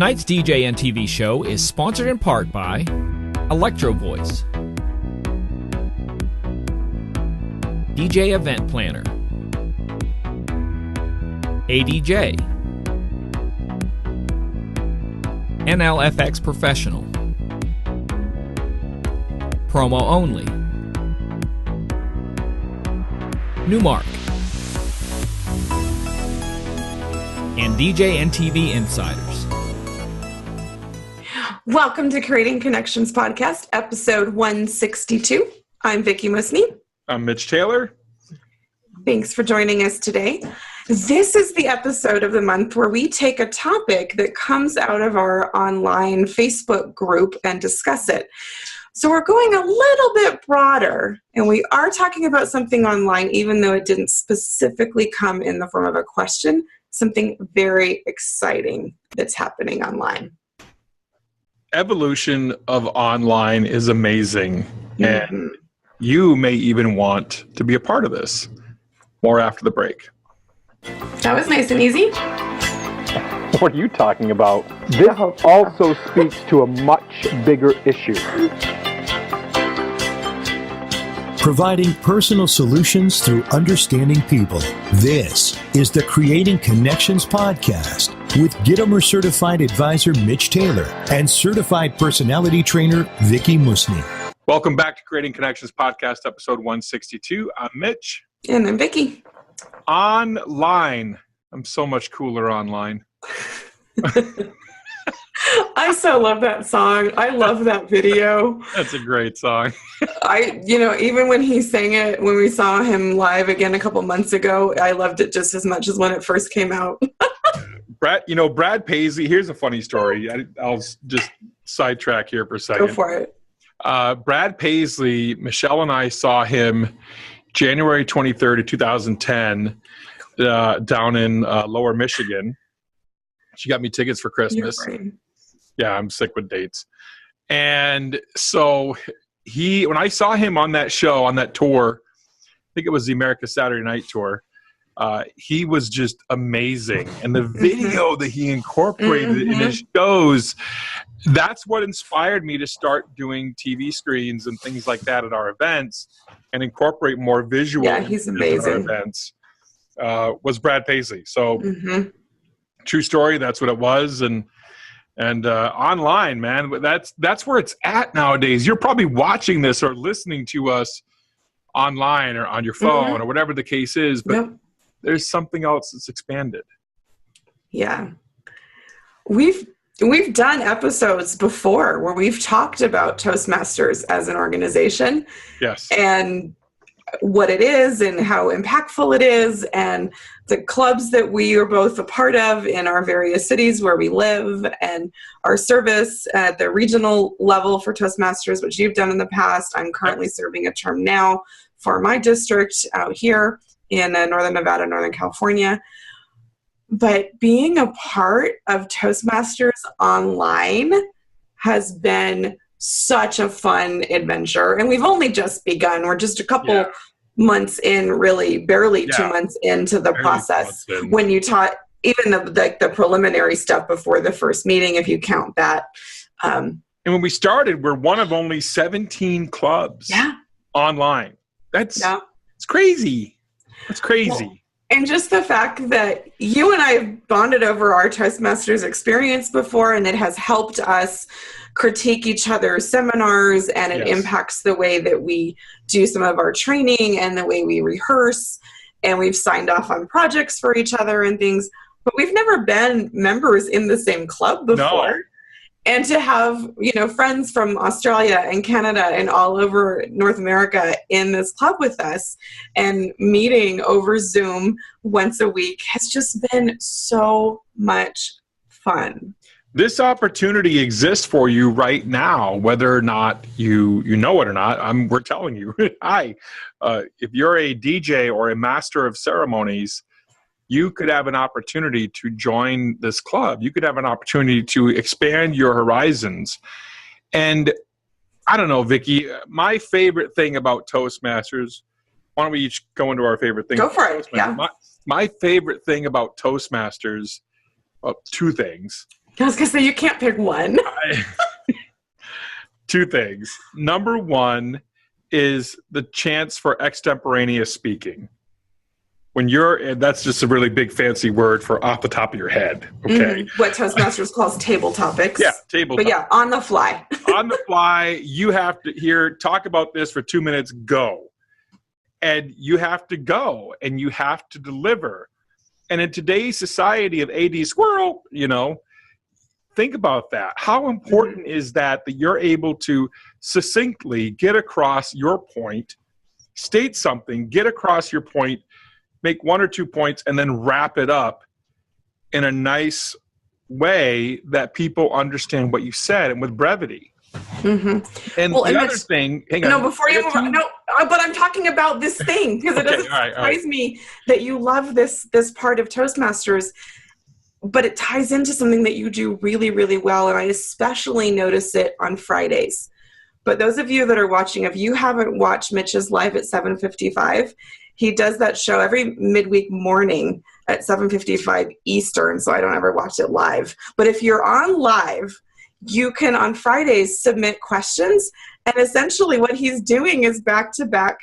Tonight's DJNTV show is sponsored in part by Electro Voice, DJ Event Planner, ADJ, NLFX Professional, Promo Only, Newmark, and DJNTV Insiders. Welcome to Creating Connections Podcast, episode 162. I'm Vickie Musni. I'm Mitch Taylor. Thanks for joining us today. This is the episode of the month where we take a topic that comes out of our online Facebook group and discuss it. So we're going a little bit broader, and we are talking about something online, even though it didn't specifically come in the form of a question, something very exciting that's happening online. Evolution of online is amazing, and you may even want to be a part of this. More after the break. That was nice and easy. What are you talking about? This also speaks to a much bigger issue. Providing personal solutions through understanding people. This is the Creating Connections Podcast with Gitomer Certified Advisor Mitch Taylor and Certified Personality Trainer Vickie Musni. Welcome back to Creating Connections Podcast, episode 162. I'm Mitch. And I'm Vickie. Online. I'm so much cooler online. I so love that song. I love that video. That's a great song. Even when he sang it, when we saw him live again a couple months ago, I loved it just as much as when it first came out. Brad Paisley, here's a funny story. I'll just sidetrack here for a second. Go for it. Brad Paisley, Michelle and I saw him January 23rd of 2010 down in Lower Michigan. She got me tickets for Christmas. Yeah, I'm sick with dates. And so when I saw him on that show, on that tour, I think it was the America Saturday Night Tour, he was just amazing. And the video that he incorporated in his shows, that's what inspired me to start doing TV screens and things like that at our events and incorporate more visual. Yeah, he's amazing. Our events, was Brad Paisley. So true story, that's what it was. And online, man, that's where it's at nowadays. You're probably watching this or listening to us online or on your phone or whatever the case is, but there's something else that's expanded. Yeah. We've done episodes before where we've talked about Toastmasters as an organization. Yes. And what it is and how impactful it is and the clubs that we are both a part of in our various cities where we live and our service at the regional level for Toastmasters, which you've done in the past. I'm currently serving a term now for my district out here in Northern Nevada, Northern California. But being a part of Toastmasters online has been such a fun adventure. And we've only just begun. We're just a couple months in, really barely 2 months into the process. When you taught even the preliminary stuff before the first meeting, if you count that. And when we started, we're one of only 17 clubs online. It's crazy. That's crazy. Well, and just the fact that you and I have bonded over our Toastmasters experience before, and it has helped us critique each other's seminars, and it impacts the way that we do some of our training and the way we rehearse, and we've signed off on projects for each other and things, but we've never been members in the same club before. No. And to have, friends from Australia and Canada and all over North America in this club with us and meeting over Zoom once a week has just been so much fun. This opportunity exists for you right now, whether or not you know it or not. We're telling you, hi, if you're a DJ or a master of ceremonies, you could have an opportunity to join this club. You could have an opportunity to expand your horizons. And I don't know, Vickie, my favorite thing about Toastmasters, why don't we each go into our favorite thing? Go for it, yeah. My favorite thing about Toastmasters, well, two things. I was going to say, you can't pick one. Two things. Number one is the chance for extemporaneous speaking. When and that's just a really big fancy word for off the top of your head. Okay. What Toastmasters calls table topics. Yeah, table But topics. yeah, on the fly. On the fly, you have to talk about this for 2 minutes, go. And you have to go and you have to deliver. And in today's society of AD squirrel, think about that. How important is that you're able to succinctly get across your point, state something, get across your point, make 1 or 2 points, and then wrap it up in a nice way that people understand what you said and with brevity. Mm-hmm. And the other thing, hang on. No, before you move on, but I'm talking about this thing because it doesn't surprise me that you love this part of Toastmasters, but it ties into something that you do really, really well, and I especially notice it on Fridays. But those of you that are watching, if you haven't watched Mitch's live at 7:55, he does that show every midweek morning at 7:55 Eastern, so I don't ever watch it live. But if you're on live, you can on Fridays submit questions, and essentially what he's doing is back-to-back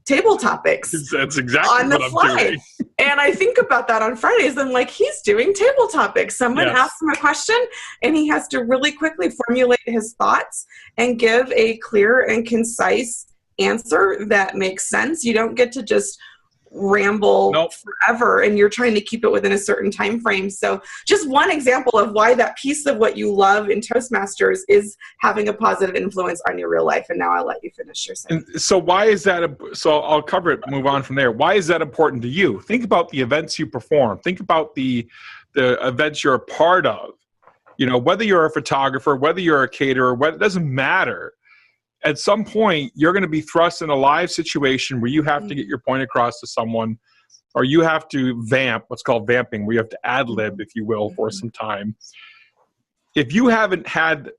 table topics. That's exactly on the what fly. I'm doing. And I think about that on Fridays, and he's doing table topics. Someone asks him a question, and he has to really quickly formulate his thoughts and give a clear and concise answer that makes sense. You don't get to just ramble forever, and you're trying to keep it within a certain time frame. So just one example of why that piece of what you love in Toastmasters is having a positive influence on your real life. And now I'll let you finish your sentence. And so why is that? So I'll cover it, move on from there. Why is that important to you? Think about the events you perform. Think about the events you're a part of. Whether you're a photographer, whether you're a caterer, it doesn't matter. At some point, you're going to be thrust in a live situation where you have to get your point across to someone, or you have to vamp, what's called vamping, where you have to ad-lib, if you will, for some time. If you haven't had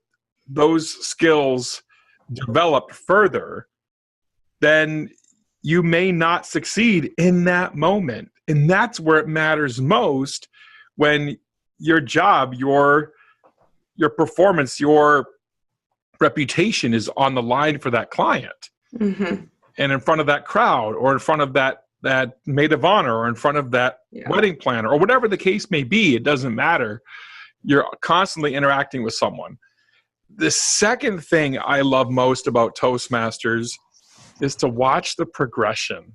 those skills developed further, then you may not succeed in that moment. And that's where it matters most, when your job, your performance, your reputation is on the line for that client, and in front of that crowd, or in front of that maid of honor, or in front of that wedding planner, or whatever the case may be. It doesn't matter. You're constantly interacting with someone. The second thing I love most about Toastmasters is to watch the progression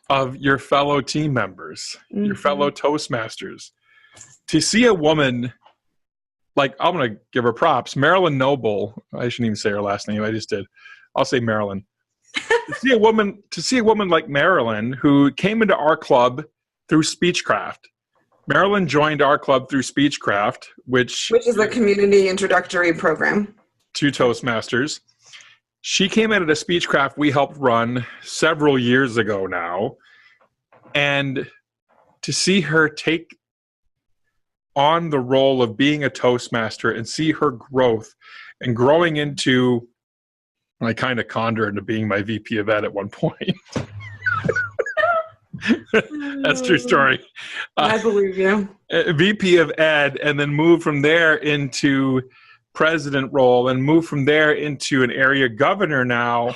of your fellow team members, your fellow Toastmasters. To see a woman, I'm going to give her props. Marilyn Noble. I shouldn't even say her last name. I just did. I'll say Marilyn. To see a woman like Marilyn, who came into our club through Speechcraft. Marilyn joined our club through Speechcraft, which is a community introductory program to Toastmasters. She came in at a Speechcraft we helped run several years ago now, and to see her take on the role of being a Toastmaster and see her growth and growing into, I kind of conned her into being my VP of Ed at one point. That's a true story. I believe you. VP of Ed, and then move from there into president role, and move from there into an area governor now,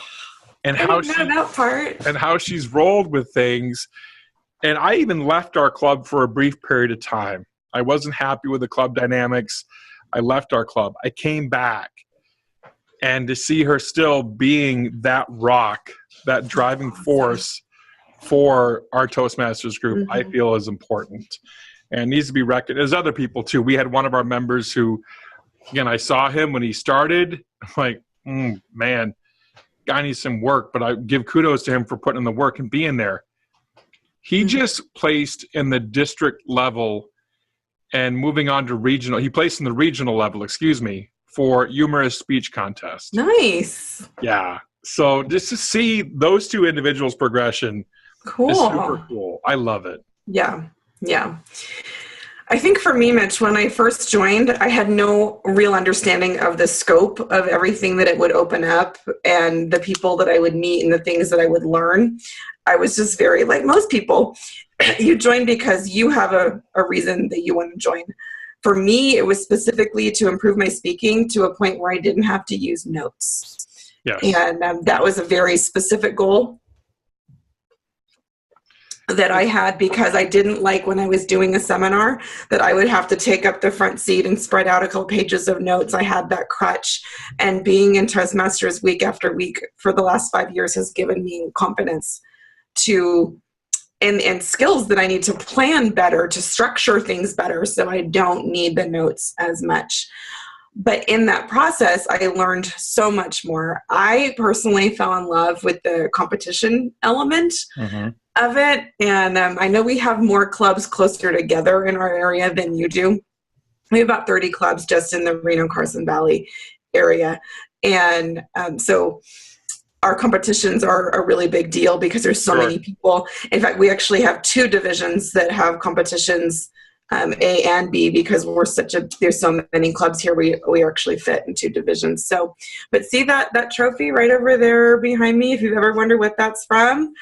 and how she's rolled with things. And I even left our club for a brief period of time. I wasn't happy with the club dynamics. I left our club. I came back, and to see her still being that rock, that driving force for our Toastmasters group, I feel is important and needs to be recognized. There's other people too. We had one of our members who, again, I saw him when he started. I'm like, man, guy needs some work, but I give kudos to him for putting in the work and being there. He just placed in the district level and moving on to regional. He placed in the regional level, for humorous speech contest. Nice. Yeah. So just to see those two individuals' progression is super cool. I love it. Yeah. Yeah. I think for me, Mitch, when I first joined, I had no real understanding of the scope of everything that it would open up and the people that I would meet and the things that I would learn. I was just very, like most people, you join because you have a reason that you want to join. For me, it was specifically to improve my speaking to a point where I didn't have to use notes. Yes. And that was a very specific goal that I had, because I didn't like when I was doing a seminar that I would have to take up the front seat and spread out a couple pages of notes. I had that crutch, and being in Toastmasters week after week for the last 5 years has given me confidence to and skills that I need to plan better, to structure things better, so I don't need the notes as much. But in that process, I learned so much more. I personally fell in love with the competition element of it. And I know we have more clubs closer together in our area than you do. We have about 30 clubs just in the Reno-Carson Valley area. And so our competitions are a really big deal because there's so many people. In fact, we actually have 2 divisions that have competitions, A and B, because there's so many clubs here, we actually fit in 2 divisions. So, but see that trophy right over there behind me, if you've ever wondered what that's from.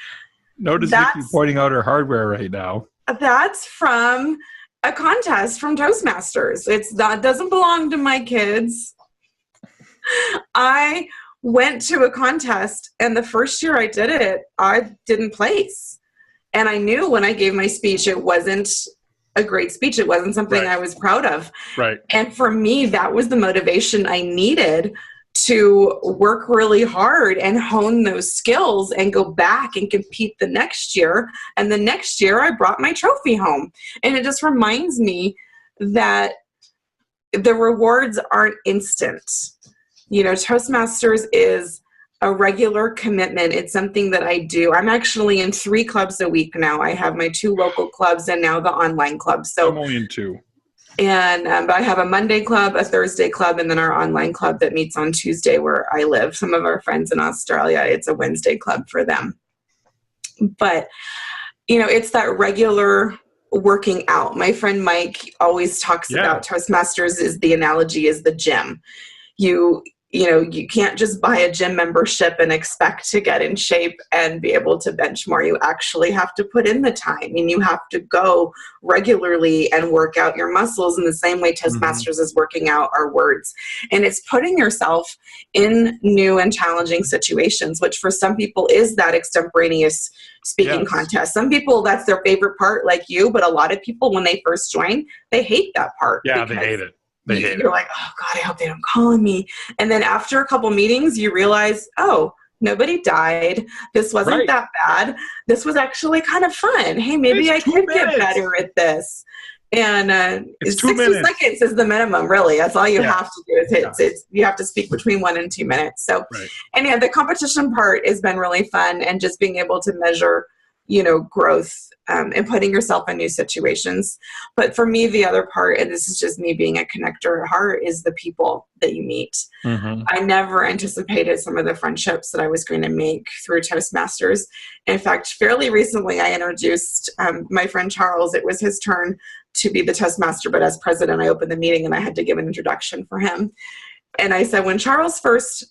Notice Vickie pointing out her hardware right now. That's from a contest from Toastmasters. That doesn't belong to my kids. I went to a contest, and the first year I did it, I didn't place. And I knew when I gave my speech, it wasn't a great speech. It wasn't something I was proud of. Right. And for me, that was the motivation I needed to work really hard and hone those skills and go back and compete the next year. And the next year I brought my trophy home. And it just reminds me that the rewards aren't instant. You know, Toastmasters is a regular commitment. It's something that I do. I'm actually in 3 clubs a week now. I have my 2 local clubs and now the online club. So I'm only in 2. And but I have a Monday club, a Thursday club, and then our online club that meets on Tuesday where I live. Some of our friends in Australia, it's a Wednesday club for them. But, you know, it's that regular working out. My friend Mike always talks about Toastmasters, is the analogy is the gym. You know, you can't just buy a gym membership and expect to get in shape and be able to bench more. You actually have to put in the time, and you have to go regularly and work out your muscles in the same way Toastmasters is working out our words. And it's putting yourself in new and challenging situations, which for some people is that extemporaneous speaking contest. Some people, that's their favorite part, like you, but a lot of people, when they first join, they hate that part. Yeah, they hate it. You're like, oh God, I hope they don't call on me. And then after a couple meetings, you realize, oh, nobody died. This wasn't that bad. This was actually kind of fun. Hey, maybe I could get better at this. And 60 seconds is the minimum, really. That's all you have to do. You have to speak between 1 and 2 minutes. So, and yeah, the competition part has been really fun, and just being able to measure, you know, growth and putting yourself in new situations. But for me, the other part, and this is just me being a connector at heart, is the people that you meet. I never anticipated some of the friendships that I was going to make through Toastmasters. In fact, fairly recently, I introduced my friend Charles. It was his turn to be the Toastmaster, but as president, I opened the meeting and I had to give an introduction for him. And I said, when Charles first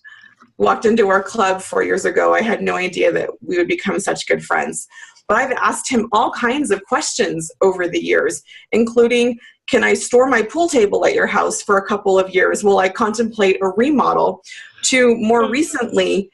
walked into our club 4 years ago, I had no idea that we would become such good friends. But I've asked him all kinds of questions over the years, including, can I store my pool table at your house for a couple of years? Will I contemplate a remodel? To more recently,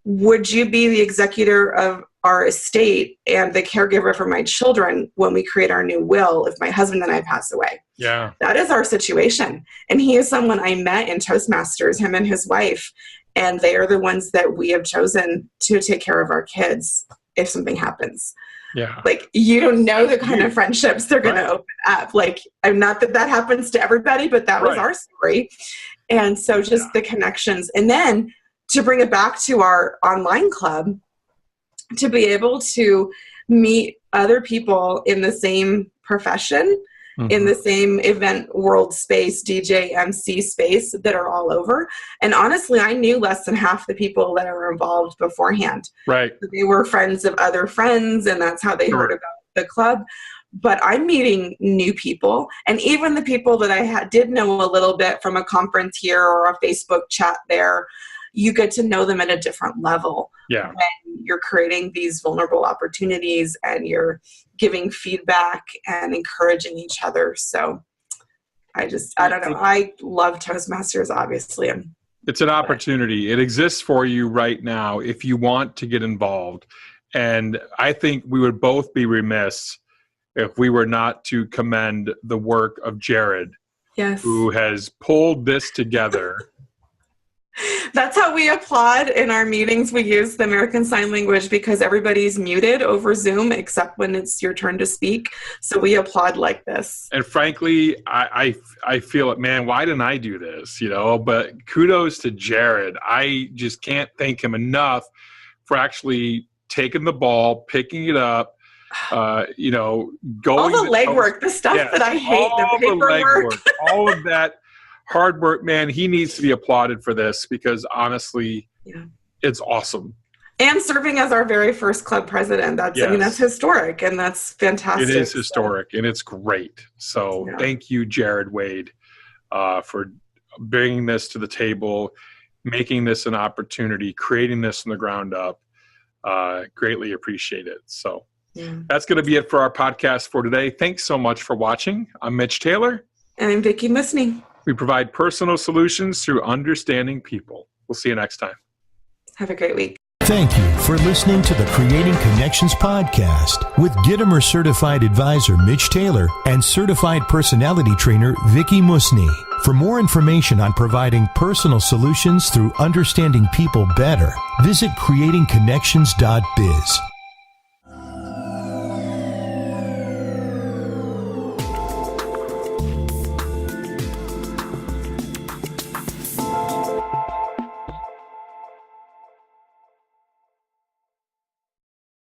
would you be the executor of our estate and the caregiver for my children when we create our new will if my husband and I pass away? Yeah. That is our situation. And he is someone I met in Toastmasters, him and his wife, and they are the ones that we have chosen to take care of our kids if something happens. Yeah. Like, you don't know the kind of friendships they're going to open up. Like, I'm not that happens to everybody, but that was our story. And so just the connections. And then to bring it back to our online club, to be able to meet other people in the same profession, in the same event world space, DJ, MC space, that are all over. And honestly, I knew less than half the people that were involved beforehand. Right. They were friends of other friends, and that's how they heard about the club. But I'm meeting new people. And even the people that I did know a little bit from a conference here or a Facebook chat there, you get to know them at a different level. Yeah. When you're creating these vulnerable opportunities and you're giving feedback and encouraging each other. So I don't know. I love Toastmasters, obviously. It's an opportunity. It exists for you right now if you want to get involved. And I think we would both be remiss if we were not to commend the work of Jared, yes, who has pulled this together. That's how we applaud in our meetings. We use the American Sign Language because everybody's muted over Zoom except when it's your turn to speak. So we applaud like this. And frankly, I feel it, man, why didn't I do this? But kudos to Jared. I just can't thank him enough for actually taking the ball, picking it up, going all the legwork, the stuff that I hate, the paperwork, all of that hard work, man. He needs to be applauded for this because honestly, it's awesome. And serving as our very first club president. That's historic and that's fantastic. It is historic and it's great. So thank you, Jared Wade, for bringing this to the table, making this an opportunity, creating this from the ground up. Greatly appreciate it. So that's going to be it for our podcast for today. Thanks so much for watching. I'm Mitch Taylor. And I'm Vickie Musni. We provide personal solutions through understanding people. We'll see you next time. Have a great week. Thank you for listening to the Creating Connections podcast with Gitomer Certified Advisor Mitch Taylor and Certified Personality Trainer Vickie Musni. For more information on providing personal solutions through understanding people better, visit creatingconnections.biz.